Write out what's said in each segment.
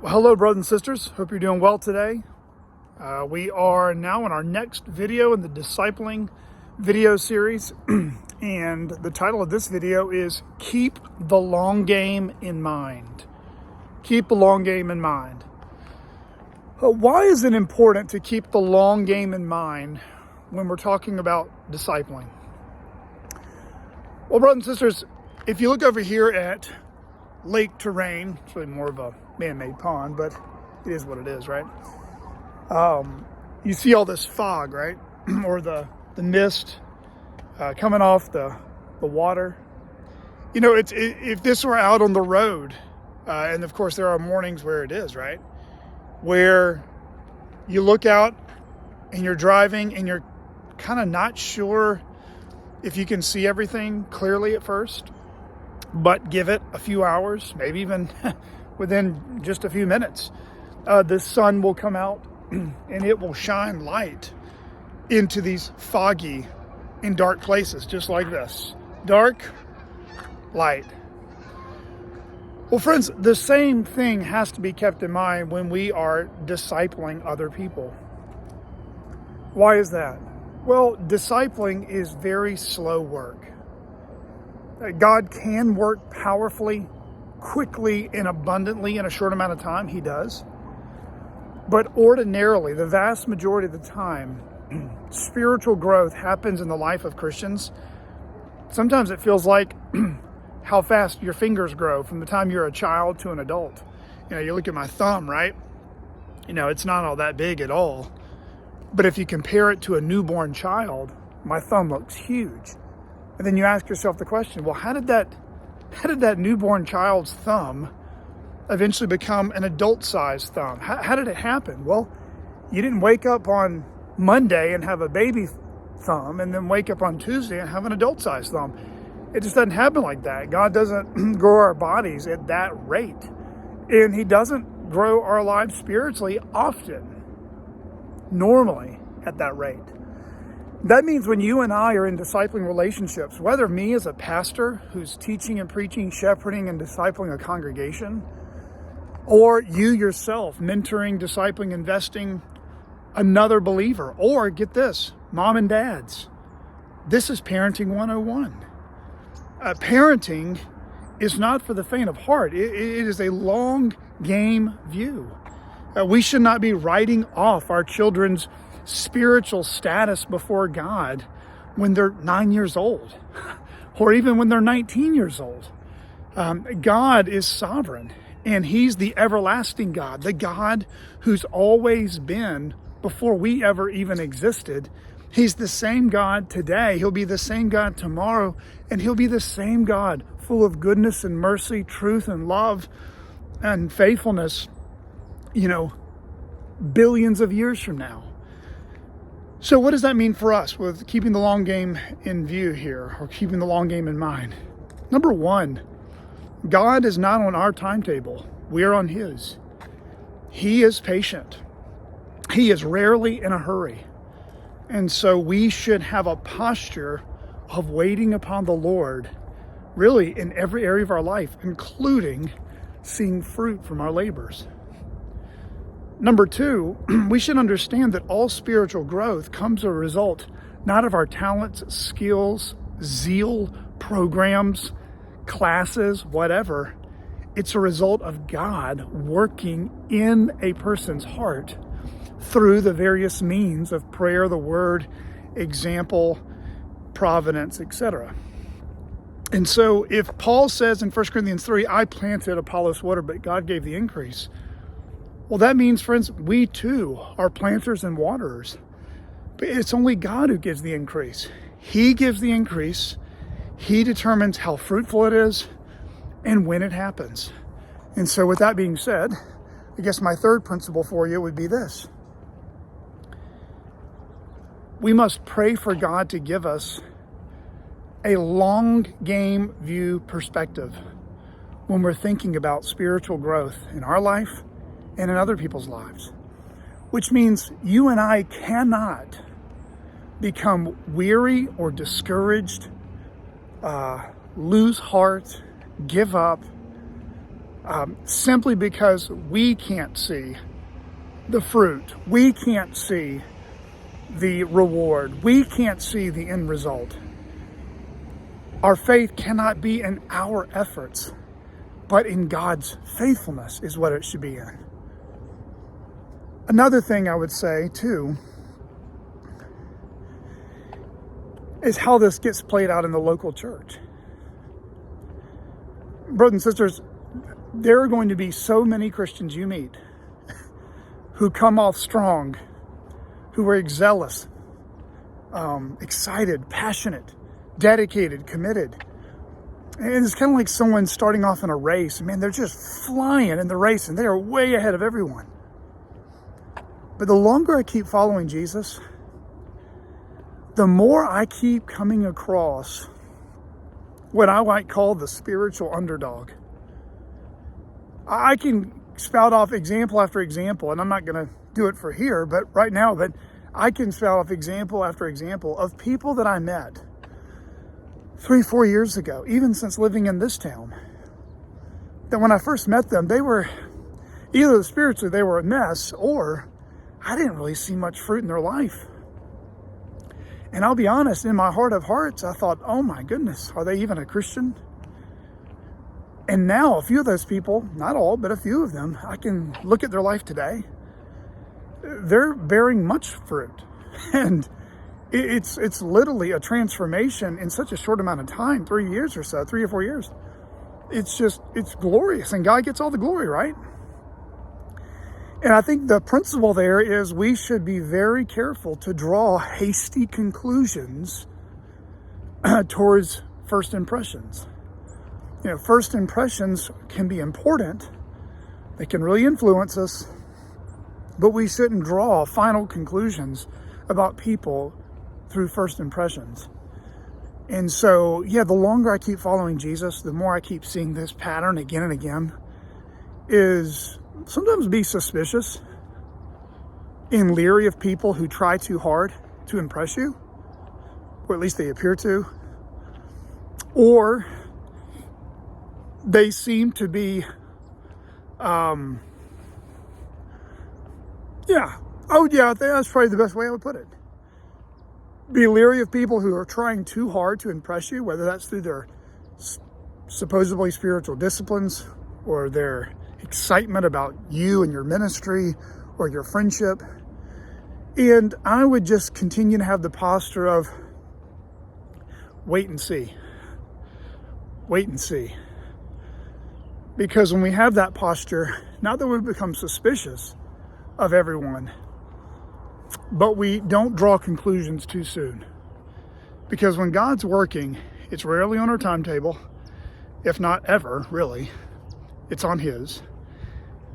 Well, hello, brothers and sisters. Hope you're doing well today. We are now in our next video in the discipling video series. And the title of this video is Keep the Long Game in Mind. Keep the long game in mind. Why is it important to keep the long game in mind when we're talking about discipling? Well, brothers and sisters, if you look over here at Lake Terrain, it's really more of a man-made pond, but it is what it is, right? You see all this fog, right? Or the mist coming off the water. You know, if this were out on the road, and of course there are mornings where it is, right? Where you look out and you're driving and you're kind of not sure if you can see everything clearly at first, but give it a few hours, maybe even within just a few minutes, the sun will come out and it will shine light into these foggy and dark places, just like this. Dark, light. Well, friends, the same thing has to be kept in mind when we are discipling other people. Why is that? Well, discipling is very slow work. God can work powerfully, quickly, and abundantly in a short amount of time. He does. But ordinarily, the vast majority of the time, spiritual growth happens in the life of Christians. Sometimes it feels like how fast your fingers grow from the time you're a child to an adult. You know, you look at my thumb, right? You know, it's not all that big at all. But if you compare it to a newborn child, my thumb looks huge. And then you ask yourself the question, well, how did that newborn child's thumb eventually become an adult-sized thumb? How did it happen? Well, you didn't wake up on Monday and have a baby thumb and then wake up on Tuesday and have an adult-sized thumb. It just doesn't happen like that. God doesn't grow our bodies at that rate. And He doesn't grow our lives spiritually often, normally at that rate. That means when you and I are in discipling relationships, whether me as a pastor who's teaching and preaching, shepherding and discipling a congregation, or you yourself mentoring, discipling, investing another believer, or get this, mom and dads, this is Parenting 101. Parenting is not for the faint of heart. It is a long game view. We should not be writing off our children's spiritual status before God when they're 9 years old, or even when they're 19 years old. God is sovereign, and He's the everlasting God, the God who's always been before we ever even existed. He's the same God today. He'll be the same God tomorrow, and He'll be the same God full of goodness and mercy, truth and love and faithfulness, you know, billions of years from now. So what does that mean for us with keeping the long game in view here, or keeping the long game in mind? Number one, God is not on our timetable. We are on His. He is patient. He is rarely in a hurry. And so we should have a posture of waiting upon the Lord, really in every area of our life, including seeing fruit from our labors. Number two, we should understand that all spiritual growth comes as a result not of our talents, skills, zeal, programs, classes, whatever. It's a result of God working in a person's heart through the various means of prayer, the word, example, providence, etc. And so if Paul says in 1 Corinthians 3, I planted, Apollos watered, but God gave the increase. Well, that means, friends, we too are planters and waterers. But it's only God who gives the increase. He gives the increase. He determines how fruitful it is and when it happens. And so with that being said, I guess my third principle for you would be this. We must pray for God to give us a long game view perspective when we're thinking about spiritual growth in our life and in other people's lives, which means you and I cannot become weary or discouraged, lose heart, give up, simply because we can't see the fruit. We can't see the reward. We can't see the end result. Our faith cannot be in our efforts, but in God's faithfulness is what it should be in. Another thing I would say, too, is how this gets played out in the local church. Brothers and sisters, there are going to be so many Christians you meet who come off strong, who are zealous, excited, passionate, dedicated, committed. And it's kind of like someone starting off in a race. Man, they're just flying in the race and they are way ahead of everyone. But the longer I keep following Jesus, the more I keep coming across what I might call the spiritual underdog. I can spout off example after example, and I'm not going to do it for here, but right now, but I can spout off example after example of people that I met 3-4 years ago, even since living in this town, that when I first met them, they were either spiritually, they were a mess, or I didn't really see much fruit in their life. And I'll be honest, in my heart of hearts, I thought, oh my goodness, are they even a Christian? And now a few of those people, not all, but a few of them, I can look at their life today. They're bearing much fruit. And it's literally a transformation in such a short amount of time, 3 years or so, 3 or 4 years. It's glorious, and God gets all the glory, right? And I think the principle there is we should be very careful to draw hasty conclusions towards first impressions. You know, first impressions can be important. They can really influence us, but we shouldn't draw final conclusions about people through first impressions. And so, yeah, the longer I keep following Jesus, the more I keep seeing this pattern again and again, is sometimes be suspicious and leery of people who try too hard to impress you, or at least they appear to, or they seem to be, that's probably the best way I would put it. Be leery of people who are trying too hard to impress you, whether that's through their supposedly spiritual disciplines or their excitement about you and your ministry or your friendship. And I would just continue to have the posture of wait and see. Wait and see. Because when we have that posture, not that we become suspicious of everyone, but we don't draw conclusions too soon. Because when God's working, it's rarely on our timetable, if not ever, really. It's on His.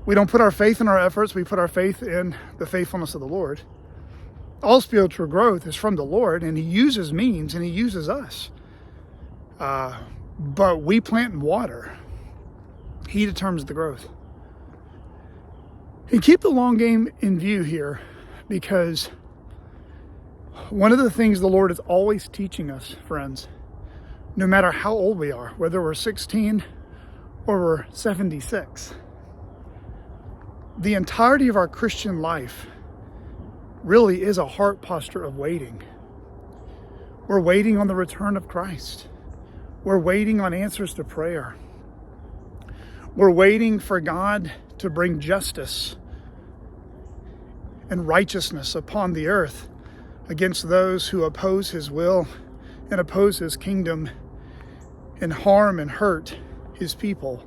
We don't put our faith in our efforts, we put our faith in the faithfulness of the Lord. All spiritual growth is from the Lord, and He uses means and He uses us. But we plant and water. He determines the growth. And keep the long game in view here, because one of the things the Lord is always teaching us, friends, no matter how old we are, whether we're 16 or we're 76, the entirety of our Christian life really is a heart posture of waiting. We're waiting on the return of Christ. We're waiting on answers to prayer. We're waiting for God to bring justice and righteousness upon the earth against those who oppose His will and oppose His kingdom and harm and hurt His people.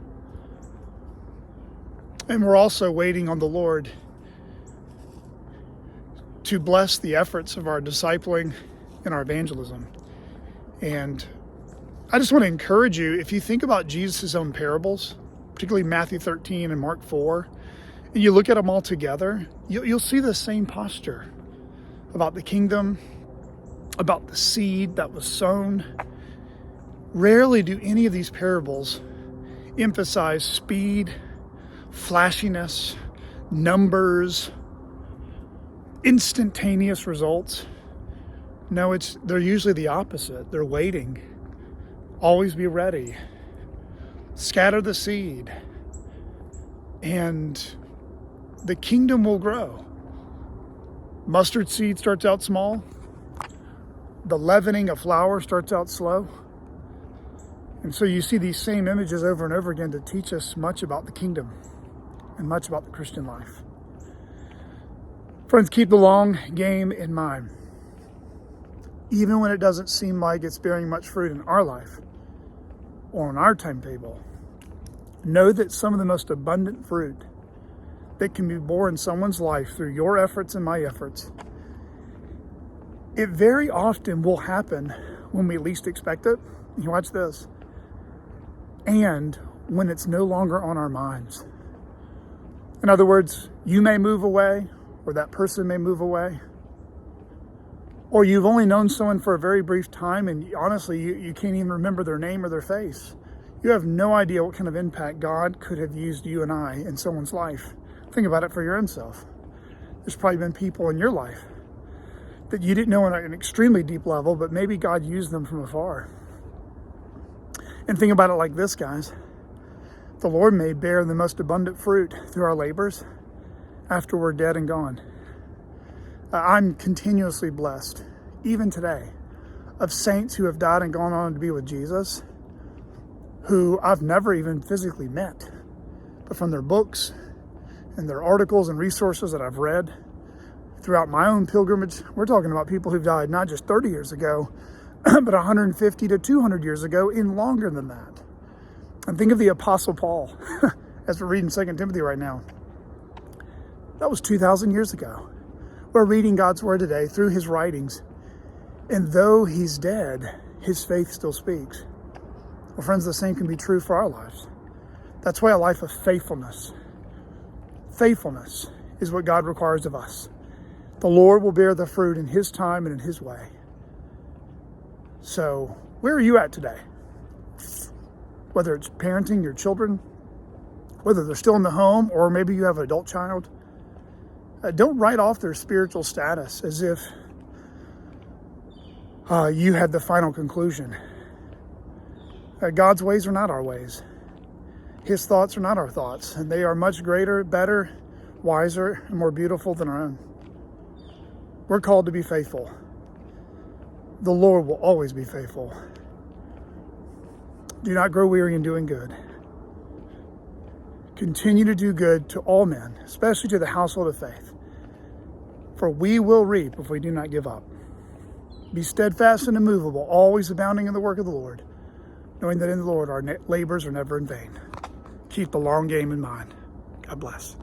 And we're also waiting on the Lord to bless the efforts of our discipling and our evangelism. And I just want to encourage you, if you think about Jesus' own parables, particularly Matthew 13 and Mark 4, and you look at them all together, you'll see the same posture about the kingdom, about the seed that was sown. Rarely do any of these parables emphasize speed, flashiness, numbers, instantaneous results. No, they're usually the opposite. They're waiting. Always be ready. Scatter the seed. and the kingdom will grow. Mustard seed starts out small. The leavening of flour starts out slow. And so you see these same images over and over again to teach us much about the kingdom and much about the Christian life. Friends, keep the long game in mind. Even when it doesn't seem like it's bearing much fruit in our life or on our timetable, know that some of the most abundant fruit that can be born in someone's life through your efforts and my efforts, it very often will happen when we least expect it. You watch this. And when it's no longer on our minds. In other words, you may move away, or that person may move away, or you've only known someone for a very brief time, and honestly, you can't even remember their name or their face. You have no idea what kind of impact God could have used you and I in someone's life. Think about it for your own self. There's probably been people in your life that you didn't know on an extremely deep level, but maybe God used them from afar. And think about it like this, guys. The Lord may bear the most abundant fruit through our labors after we're dead and gone. I'm continuously blessed, even today, of saints who have died and gone on to be with Jesus, who I've never even physically met, but from their books and their articles and resources that I've read throughout my own pilgrimage. We're talking about people who've died not just 30 years ago, but 150 to 200 years ago, and longer than that. And think of the Apostle Paul, as we're reading 2 Timothy right now. That was 2,000 years ago. We're reading God's word today through his writings. And though he's dead, his faith still speaks. Well, friends, the same can be true for our lives. That's why a life of faithfulness is what God requires of us. The Lord will bear the fruit in his time and in his way. So, where are you at today? Whether it's parenting your children, whether they're still in the home, or maybe you have an adult child, don't write off their spiritual status as if you had the final conclusion. God's ways are not our ways. His thoughts are not our thoughts, and they are much greater, better, wiser, and more beautiful than our own. We're called to be faithful. The Lord will always be faithful. Do not grow weary in doing good. Continue to do good to all men, especially to the household of faith. For we will reap if we do not give up. Be steadfast and immovable, always abounding in the work of the Lord, knowing that in the Lord our labors are never in vain. Keep the long game in mind. God bless.